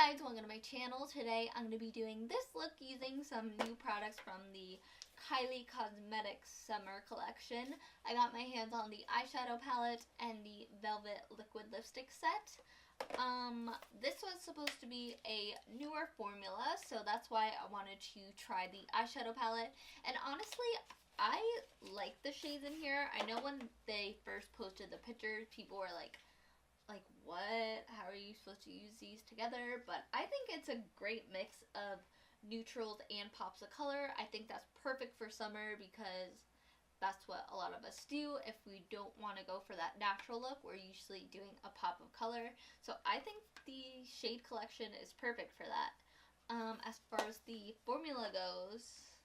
guys, welcome to my channel. Today I'm going to be doing this look using some new products from the Kylie Cosmetics Summer Collection. I got my hands on the eyeshadow palette and the Velvet Liquid Lipstick set. This was supposed to be a newer formula, so that's why I wanted to try the eyeshadow palette. And honestly, I like the shades in here. I know when they first posted the pictures, people were like, what? How are you supposed to use these together? But I think it's a great mix of neutrals and pops of color. I think that's perfect for summer because that's what a lot of us do. If we don't want to go for that natural look, we're usually doing a pop of color. So I think the shade collection is perfect for that. As far as the formula goes,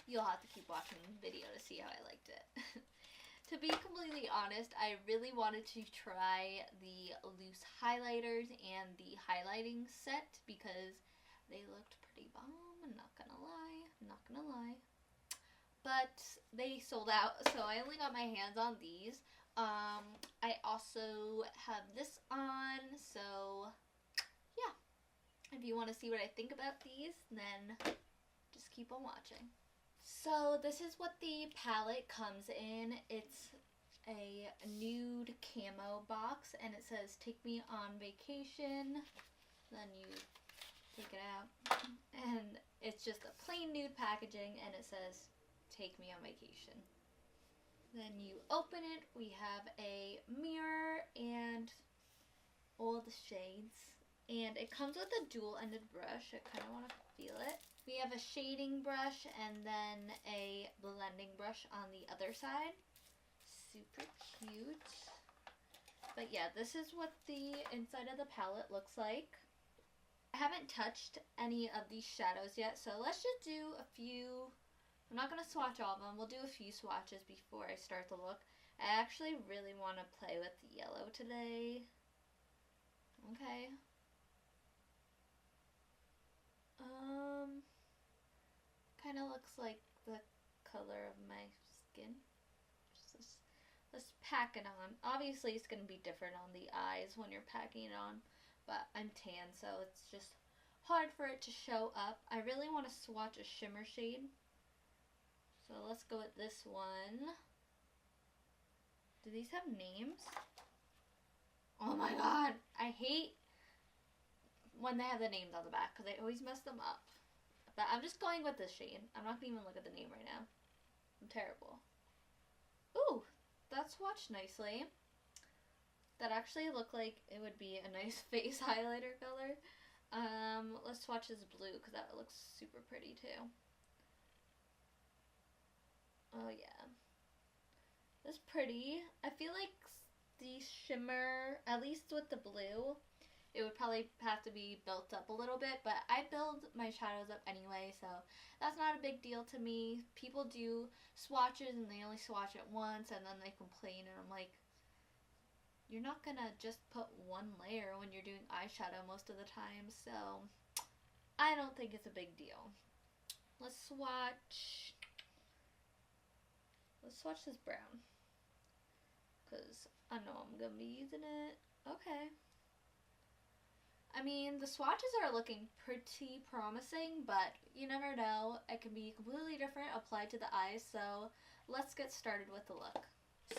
you'll have to keep watching the video to see how I liked it. To be completely honest, I really wanted to try the loose highlighters and the highlighting set because they looked pretty bomb, I'm not gonna lie. But they sold out, so I only got my hands on these. I also have this on, so yeah. If you want to see what I think about these, then just keep on watching. So this is what the palette comes in. It's a nude camo box and it says take me on vacation. Then you take it out and it's just a plain nude packaging and it says take me on vacation. Then you open it, we have a mirror and all the shades. And it comes with a dual-ended brush. I kind of want to feel it. We have a shading brush and then a blending brush on the other side. Super cute. But yeah, this is what the inside of the palette looks like. I haven't touched any of these shadows yet, so let's just do a few. I'm not going to swatch all of them. We'll do a few swatches before I start the look. I actually really want to play with the yellow today. Okay. Kind of looks like the color of my skin. Let's pack it on. Obviously, it's going to be different on the eyes when you're packing it on, but I'm tan, so it's just hard for it to show up. I really want to swatch a shimmer shade, so let's go with this one. Do these have names? Oh my god, I hate when they have the names on the back because I always mess them up. But I'm just going with this shade. I'm not going to even look at the name right now. I'm terrible. Ooh, that swatched nicely. That actually looked like it would be a nice face highlighter color. Let's swatch this blue because that looks super pretty too. Oh yeah. That's pretty. I feel like the shimmer, at least with the blue, it would probably have to be built up a little bit, but I build my shadows up anyway, so that's not a big deal to me. People do swatches and they only swatch it once and then they complain, and I'm like, you're not gonna just put one layer when you're doing eyeshadow most of the time, so I don't think it's a big deal. Let's swatch this brown because I know I'm gonna be using it. Okay. I mean, the swatches are looking pretty promising, but you never know. It can be completely different applied to the eyes, so let's get started with the look.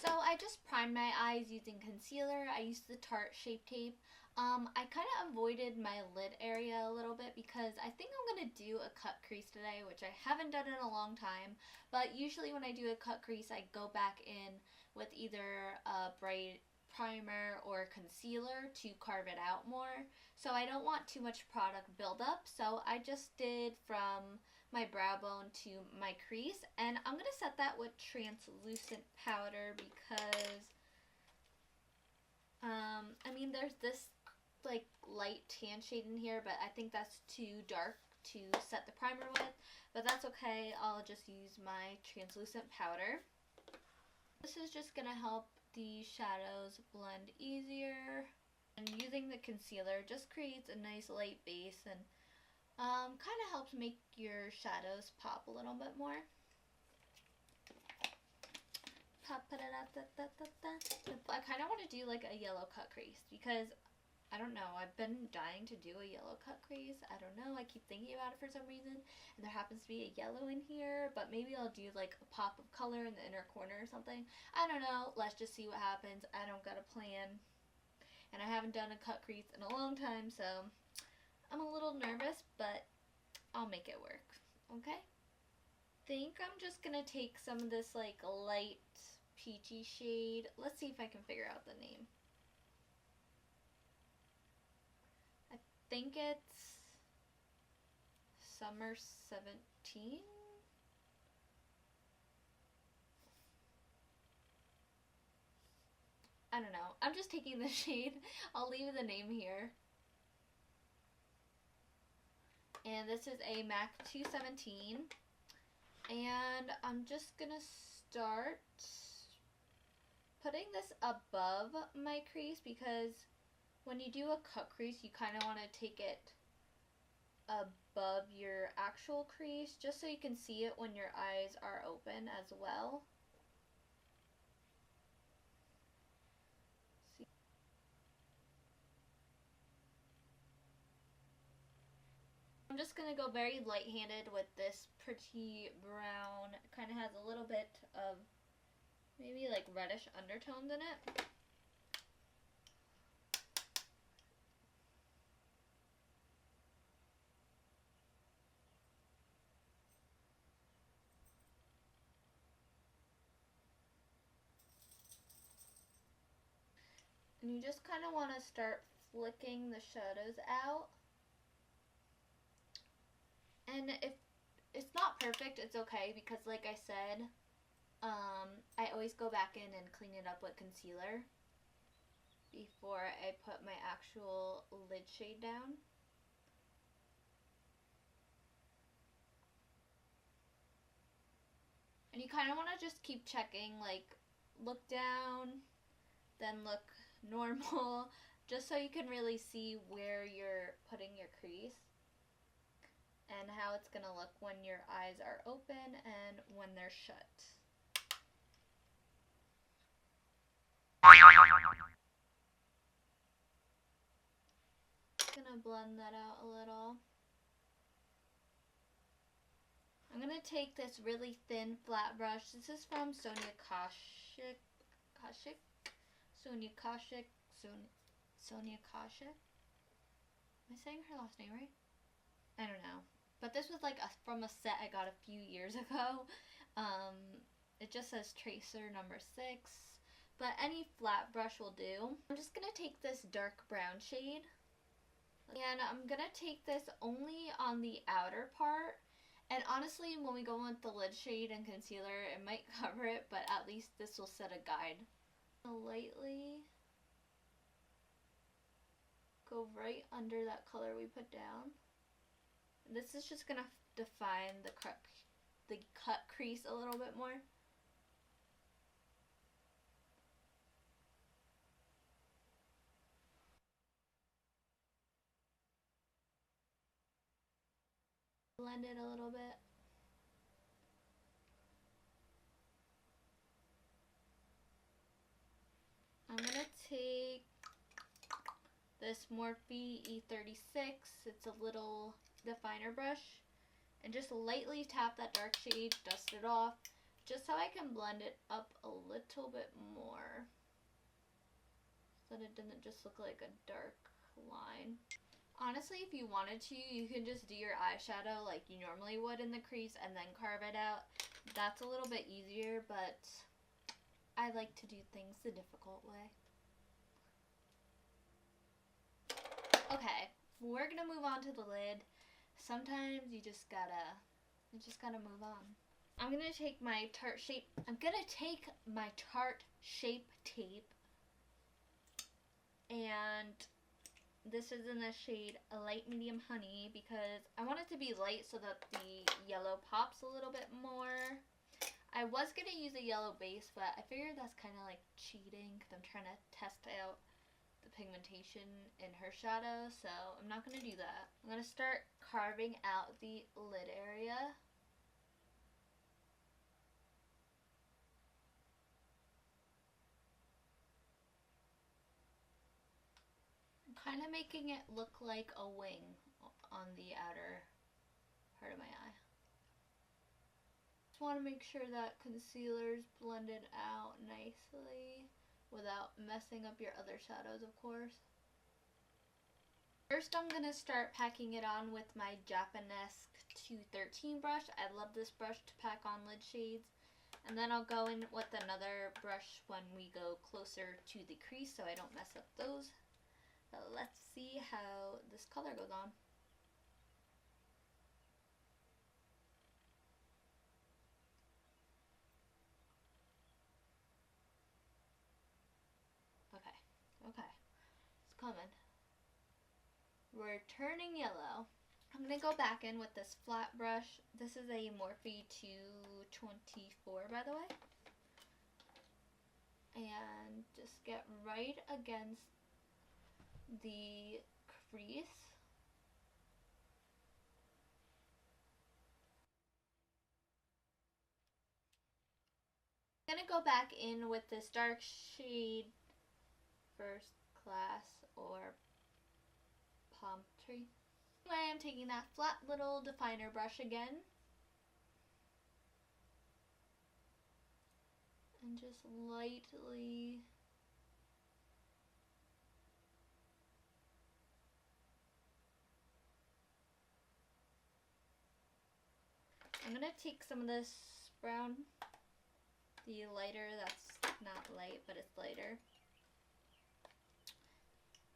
So I just primed my eyes using concealer. I used the Tarte Shape Tape. I kind of avoided my lid area a little bit because I think I'm going to do a cut crease today, which I haven't done in a long time. But usually when I do a cut crease, I go back in with either a bright primer or concealer to carve it out more. So I don't want too much product buildup, so I just did from my brow bone to my crease, and I'm going to set that with translucent powder because I mean there's this like light tan shade in here, but I think that's too dark to set the primer with, but that's okay. I'll just use my translucent powder. This is just going to help the shadows blend easier, and using the concealer just creates a nice light base and kind of helps make your shadows pop a little bit more. I kind of want to do like a yellow cut crease because I don't know, I've been dying to do a yellow cut crease. I don't know, I keep thinking about it for some reason, and there happens to be a yellow in here, but maybe I'll do like a pop of color in the inner corner or something. I don't know, let's just see what happens. I don't got a plan, and I haven't done a cut crease in a long time, so I'm a little nervous, but I'll make it work, okay? Think I'm just gonna take some of this like light peachy shade. Let's see if I can figure out the name. I think it's Summer 17. I don't know. I'm just taking the shade. I'll leave the name here. And this is a MAC 217. And I'm just gonna start putting this above my crease, because when you do a cut crease, you kind of want to take it above your actual crease, just so you can see it when your eyes are open as well. I'm just going to go very light-handed with this pretty brown. It kind of has a little bit of maybe like reddish undertones in it. And you just kind of want to start flicking the shadows out. And if it's not perfect, it's okay, because like I said, I always go back in and clean it up with concealer before I put my actual lid shade down. And you kind of want to just keep checking, like look down, then look normal, just so you can really see where you're putting your crease and how it's going to look when your eyes are open and when they're shut. I'm going to blend that out a little. I'm going to take this really thin flat brush. This is from Sonia Kashuk. Sonia Kashuk. Am I saying her last name right? I don't know. But this was like from a set I got a few years ago. It just says Tracer number 6. But any flat brush will do. I'm just going to take this dark brown shade. And I'm going to take this only on the outer part. And honestly, when we go in with the lid shade and concealer, it might cover it, but at least this will set a guide. I'll lightly go right under that color we put down. This is just going to define the cut crease a little bit more. Blend it a little bit. I'm going to take this Morphe E36. It's a little definer brush, and just lightly tap that dark shade, dust it off, just so I can blend it up a little bit more, so that it doesn't just look like a dark line. Honestly, if you wanted to, you can just do your eyeshadow like you normally would in the crease and then carve it out. That's a little bit easier, but I like to do things the difficult way. Okay, we're gonna move on to the lid. Sometimes you just gotta move on. I'm gonna take my Tarte Shape tape, and this is in the shade a light medium honey, because I want it to be light so that the yellow pops a little bit more. I was gonna use a yellow base, but I figured that's kind of like cheating, because I'm trying to test out the pigmentation in her shadow, so I'm not going to do that. I'm going to start carving out the lid area. I'm kind of making it look like a wing on the outer part of my eye. Just want to make sure that concealer's blended out nicely without messing up your other shadows, of course. First, I'm going to start packing it on with my Japanesque 213 brush. I love this brush to pack on lid shades. And then I'll go in with another brush when we go closer to the crease so I don't mess up those. But let's see how this color goes on. Okay, it's coming. We're turning yellow. I'm going to go back in with this flat brush. This is a Morphe 224, by the way. And just get right against the crease. I'm going to go back in with this dark shade, First Class or Palm Tree. Anyway, I'm taking that flat little definer brush again and just lightly I'm going to take some of this brown, the lighter, that's not light, but it's lighter.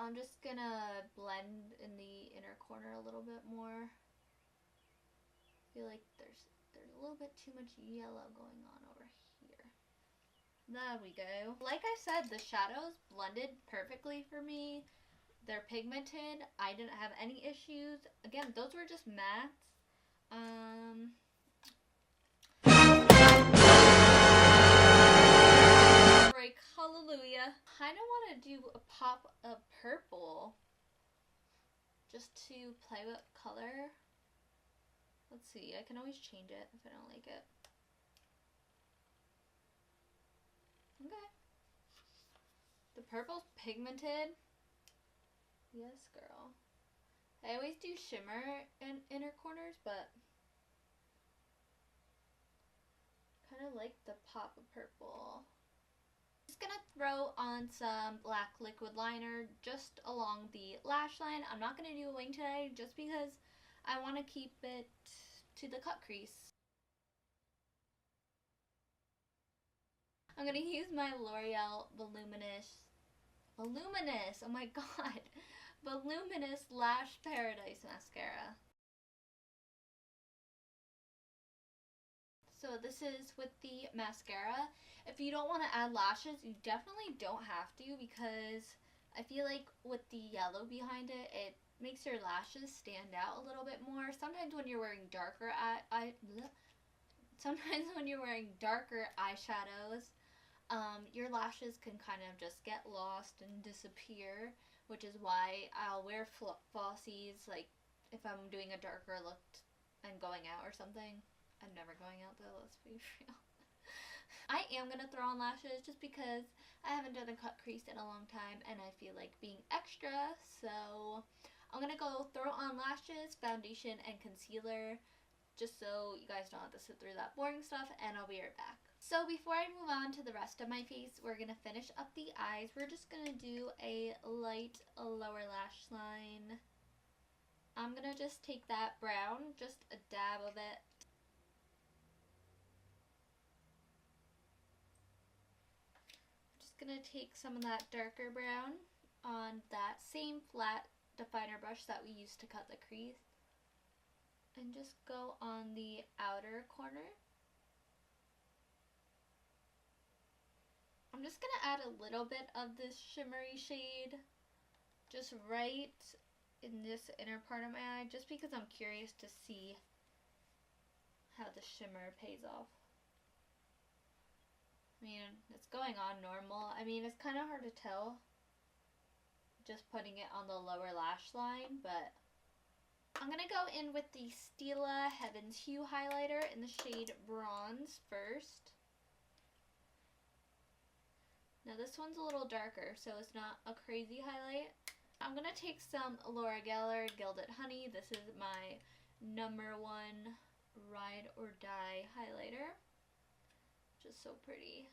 I'm just going to blend in the inner corner a little bit more. I feel like there's a little bit too much yellow going on over here. There we go. Like I said, the shadows blended perfectly for me. They're pigmented. I didn't have any issues. Again, those were just mattes. Break, hallelujah. Kind of want to do a pop of purple just to play with color. Let's see, I can always change it if I don't like it. Okay. The purple's pigmented. Yes, girl. I always do shimmer in inner corners, but kind of like the pop of purple. Just gonna throw on some black liquid liner just along the lash line. I'm not gonna do a wing today just because I want to keep it to the cut crease. I'm gonna use my L'Oreal Voluminous, oh my god, Voluminous Lash Paradise Mascara. So this is with the mascara. If you don't want to add lashes, you definitely don't have to, because I feel like with the yellow behind it, it makes your lashes stand out a little bit more. Sometimes when you're wearing darker eyeshadows, your lashes can kind of just get lost and disappear, which is why I'll wear falsies, like if I'm doing a darker look and going out or something. I'm never going out though, let's be real. I am going to throw on lashes just because I haven't done a cut crease in a long time and I feel like being extra, so I'm going to go throw on lashes, foundation, and concealer just so you guys don't have to sit through that boring stuff, and I'll be right back. So before I move on to the rest of my face, we're going to finish up the eyes. We're just going to do a light lower lash line. I'm going to just take that brown, just a dab of it. Gonna take some of that darker brown on that same flat definer brush that we used to cut the crease and just go on the outer corner. I'm just gonna add a little bit of this shimmery shade just right in this inner part of my eye, just because I'm curious to see how the shimmer pays off. I mean, it's going on normal. I mean, it's kind of hard to tell just putting it on the lower lash line, but I'm going to go in with the Stila Heaven's Hue highlighter in the shade Bronze first. Now this one's a little darker, so it's not a crazy highlight. I'm going to take some L'Oreal Gilded Honey. This is my #1 Ride or Die highlighter. Just so pretty.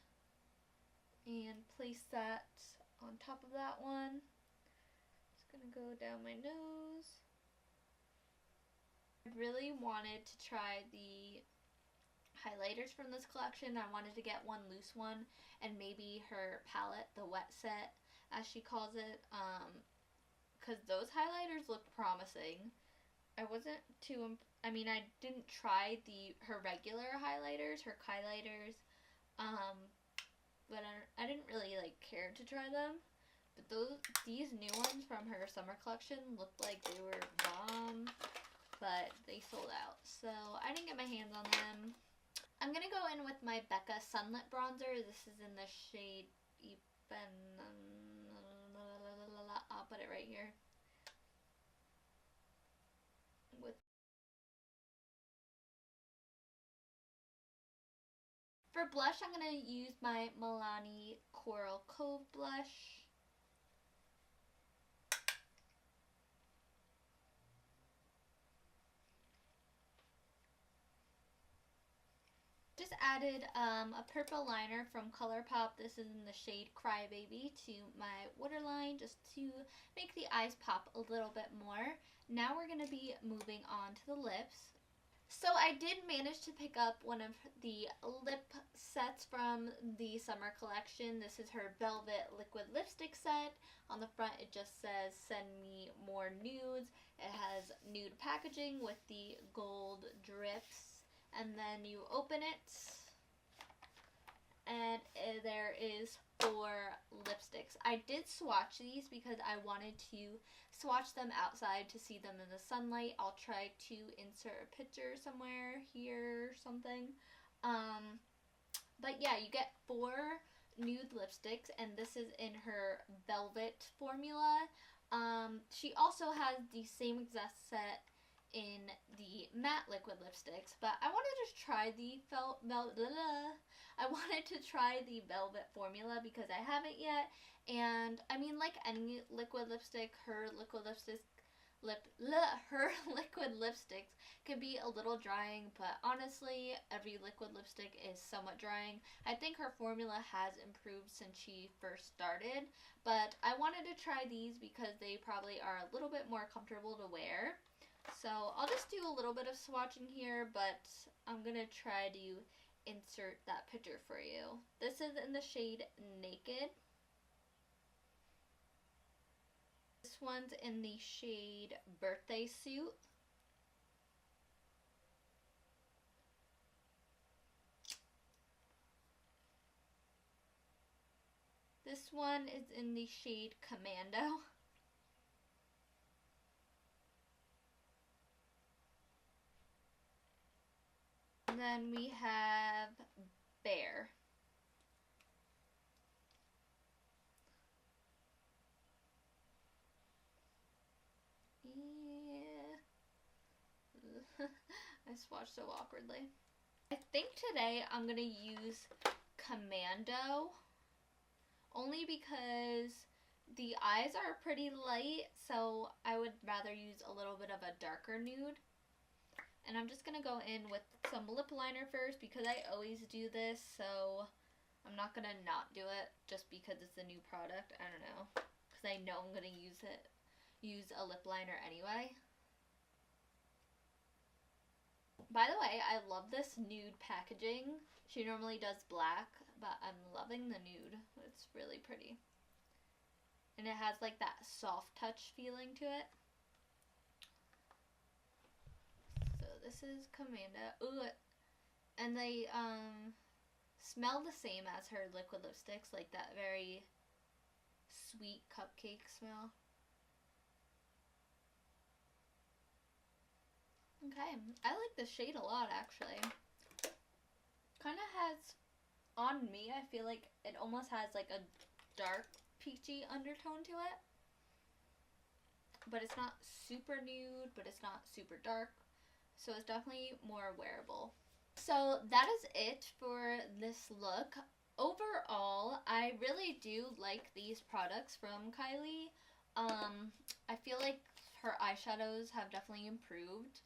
And place that on top of that one. Just going to go down my nose. I really wanted to try the highlighters from this collection. I wanted to get one loose one and maybe her palette, the wet set as she calls it, because those highlighters look promising. I wasn't too, I didn't try her regular highlighters, her highlighters, but I didn't really care to try them. But these new ones from her summer collection looked like they were bomb, but they sold out, so I didn't get my hands on them. I'm going to go in with my Becca Sunlit bronzer. This is in the shade I'll put it right here. For blush, I'm going to use my Milani Coral Cove blush. Just added a purple liner from ColourPop. This is in the shade Crybaby to my waterline just to make the eyes pop a little bit more. Now we're going to be moving on to the lips. So I did manage to pick up one of the lip sets from the summer collection. This is her Velvet Liquid Lipstick set. On the front it just says send me more nudes. It has nude packaging with the gold drips. And then you open it, and there is 4 lipsticks. I did swatch these because I wanted to swatch them outside to see them in the sunlight. I'll try to insert a picture somewhere here or something. But yeah, you get 4 nude lipsticks, and this is in her Velvet formula. She also has the same exact set in the matte liquid lipsticks, but I wanted to try the Velvet formula because I haven't yet, and like any liquid lipstick, her liquid lipsticks can be a little drying, but honestly, every liquid lipstick is somewhat drying. I think her formula has improved since she first started, but I wanted to try these because they probably are a little bit more comfortable to wear. So I'll just do a little bit of swatching here, but I'm going to try to insert that picture for you. This is in the shade Naked. This one's in the shade Birthday Suit. This one is in the shade Commando. And then we have Bear. Yeah. I swatched so awkwardly. I think today I'm going to use Commando only because the eyes are pretty light, so I would rather use a little bit of a darker nude. And I'm just going to go in with some lip liner first because I always do this, so I'm not going to not do it just because it's a new product. I don't know, because I know I'm going to use a lip liner anyway. By the way, I love this nude packaging. She normally does black, but I'm loving the nude. It's really pretty. And it has like that soft touch feeling to it. So this is Commando. Ooh, and they smell the same as her liquid lipsticks, like that very sweet cupcake smell. Okay, I like the shade a lot actually. Kind of has, on me, I feel like it almost has like a dark peachy undertone to it. But it's not super nude, but it's not super dark. So it's definitely more wearable. So that is it for this look. Overall, I really do like these products from Kylie. I feel like her eyeshadows have definitely improved.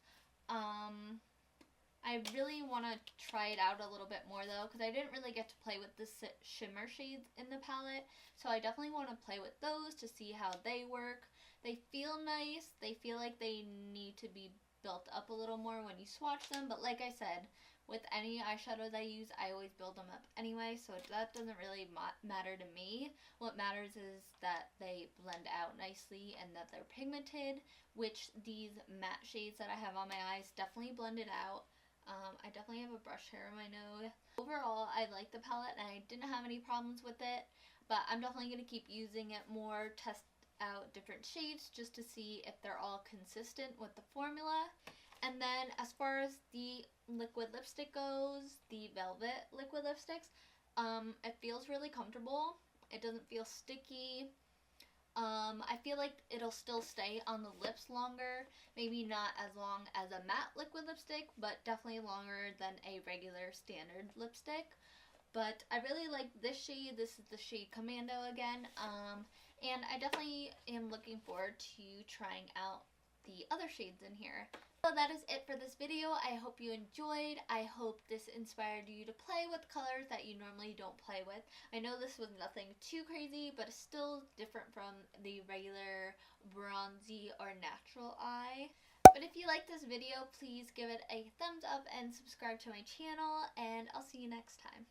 I really want to try it out a little bit more though, because I didn't really get to play with the shimmer shades in the palette, so I definitely want to play with those to see how they work. They feel nice. They feel like they need to be built up a little more when you swatch them, but like I said, with any eyeshadows I use, I always build them up anyway, so that doesn't really matter to me. What matters is that they blend out nicely and that they're pigmented, which these matte shades that I have on my eyes definitely blended out. I definitely have a brush hair on my nose. Overall, I like the palette and I didn't have any problems with it, but I'm definitely going to keep using it more, test out different shades just to see if they're all consistent with the formula. And then as far as the liquid lipstick goes, the Velvet liquid lipsticks, it feels really comfortable. It doesn't feel sticky. I feel like it'll still stay on the lips longer. Maybe not as long as a matte liquid lipstick, but definitely longer than a regular standard lipstick. But I really like this shade. This is the shade Commando again. And I definitely am looking forward to trying out the other shades in here. So that is it for this video. I hope you enjoyed. I hope this inspired you to play with colors that you normally don't play with. I know this was nothing too crazy, but it's still different from the regular bronzy or natural eye. But if you like this video, please give it a thumbs up and subscribe to my channel, and I'll see you next time.